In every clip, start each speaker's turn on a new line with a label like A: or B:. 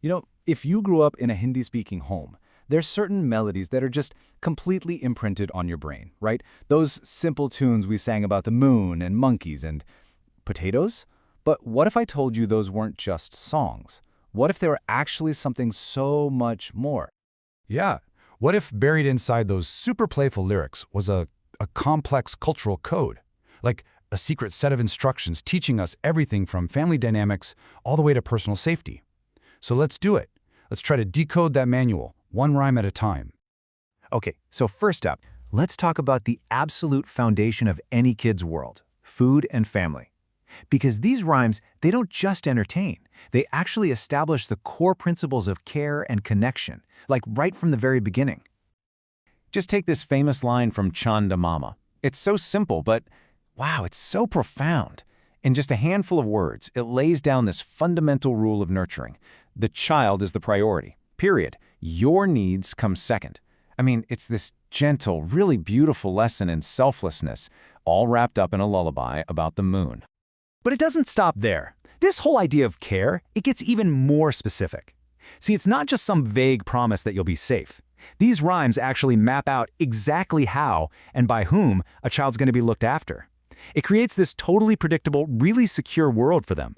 A: If you grew up in a Hindi-speaking home, there's certain melodies that are just completely imprinted on your brain, right? Those simple tunes we sang about the moon and monkeys and potatoes? But what if I told you those weren't just songs? What if they were actually something so much more?
B: Yeah. What if buried inside those super playful lyrics was a complex cultural code? Like a secret set of instructions teaching us everything from family dynamics all the way to personal safety. So let's do it. Let's try to decode that manual, one rhyme at a time.
C: Okay, so first up, let's talk about the absolute foundation of any kid's world, food and family. Because these rhymes, they don't just entertain, they actually establish the core principles of care and connection, like right from the very beginning. Just take this famous line from Chanda Mama. It's so simple, but wow, it's so profound. In just a handful of words, it lays down this fundamental rule of nurturing. The child is the priority, period. Your needs come second. I mean, it's this gentle, really beautiful lesson in selflessness, all wrapped up in a lullaby about the moon.
D: But it doesn't stop there. This whole idea of care, it gets even more specific. See, it's not just some vague promise that you'll be safe. These rhymes actually map out exactly how and by whom a child's going to be looked after. It creates this totally predictable, really secure world for them.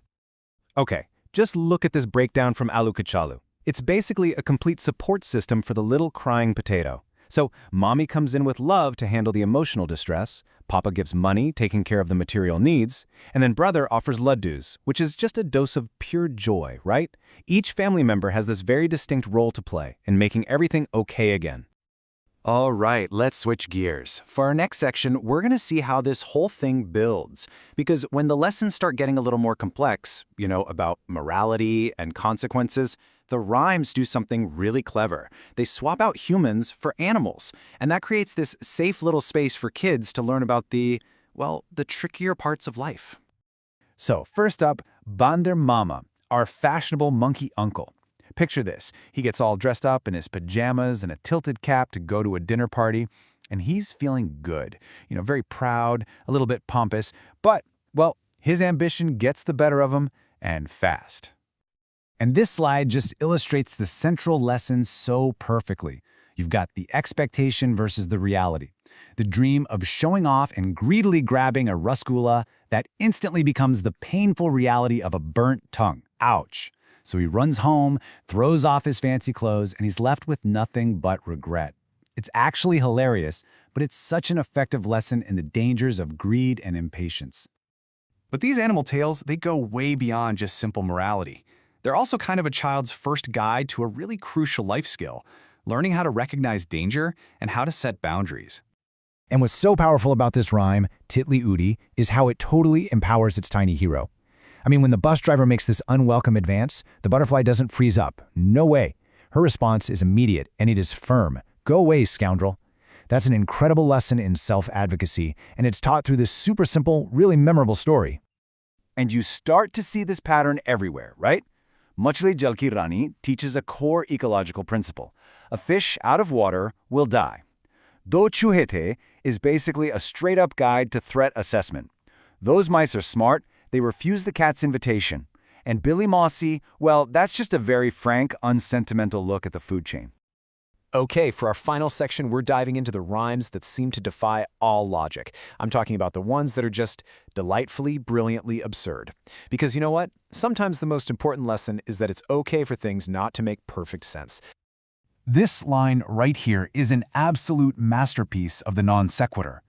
C: Okay, just look at this breakdown from Alu Kachalu. It's basically a complete support system for the little crying potato. So, mommy comes in with love to handle the emotional distress, papa gives money, taking care of the material needs, and then brother offers laddus, which is just a dose of pure joy, right? Each family member has this very distinct role to play in making everything okay again. All right, let's switch gears. For our next section, we're going to see how this whole thing builds. Because when the lessons start getting a little more complex, about morality and consequences, the rhymes do something really clever. They swap out humans for animals, and that creates this safe little space for kids to learn about the trickier parts of life.
D: So, first up, Bander Mama, our fashionable monkey uncle. Picture this. He gets all dressed up in his pajamas and a tilted cap to go to a dinner party, and he's feeling good. Very proud, a little bit pompous, but, his ambition gets the better of him, and fast. And this slide just illustrates the central lesson so perfectly. You've got the expectation versus the reality. The dream of showing off and greedily grabbing a rasgulla that instantly becomes the painful reality of a burnt tongue. Ouch. So he runs home, throws off his fancy clothes, and he's left with nothing but regret. It's actually hilarious, but it's such an effective lesson in the dangers of greed and impatience.
E: But these animal tales, they go way beyond just simple morality. They're also kind of a child's first guide to a really crucial life skill, learning how to recognize danger and how to set boundaries.
D: And what's so powerful about this rhyme, Titli Udi, is how it totally empowers its tiny hero. I mean, when the bus driver makes this unwelcome advance, the butterfly doesn't freeze up. No way. Her response is immediate, and it is firm. Go away, scoundrel. That's an incredible lesson in self-advocacy, and it's taught through this super simple, really memorable story.
C: And you start to see this pattern everywhere, right? Machli Jal Ki Rani teaches a core ecological principle. A fish out of water will die. Do Chuhe The is basically a straight-up guide to threat assessment. Those mice are smart, they refuse the cat's invitation. And Billy Mossy, that's just a very frank, unsentimental look at the food chain. Okay, for our final section, we're diving into the rhymes that seem to defy all logic. I'm talking about the ones that are just delightfully, brilliantly absurd. Because you know what? Sometimes the most important lesson is that it's okay for things not to make perfect sense.
D: This line right here is an absolute masterpiece of the non sequitur.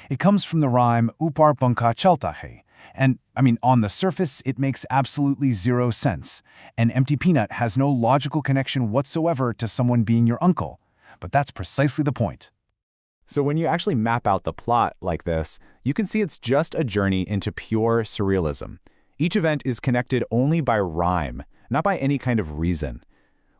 D: It comes from the rhyme Upar Pankha Chalta Hai. And, on the surface, it makes absolutely zero sense. An empty peanut has no logical connection whatsoever to someone being your uncle. But that's precisely the point.
C: So when you actually map out the plot like this, you can see it's just a journey into pure surrealism. Each event is connected only by rhyme, not by any kind of reason.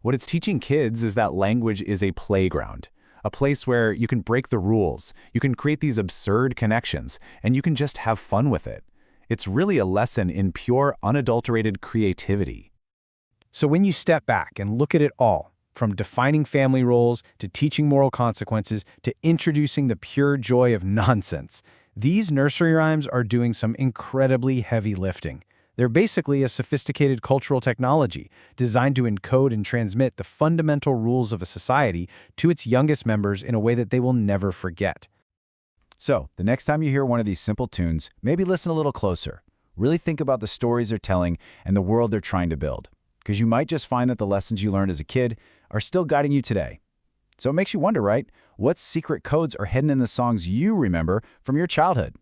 C: What it's teaching kids is that language is a playground, a place where you can break the rules, you can create these absurd connections, and you can just have fun with it. It's really a lesson in pure, unadulterated creativity.
D: So when you step back and look at it all, from defining family roles to teaching moral consequences to introducing the pure joy of nonsense, these nursery rhymes are doing some incredibly heavy lifting.
C: They're basically a sophisticated cultural technology designed to encode and transmit the fundamental rules of a society to its youngest members in a way that they will never forget.
A: So, the next time you hear one of these simple tunes, maybe listen a little closer. Really think about the stories they're telling and the world they're trying to build. Because you might just find that the lessons you learned as a kid are still guiding you today. So it makes you wonder, right? What secret codes are hidden in the songs you remember from your childhood?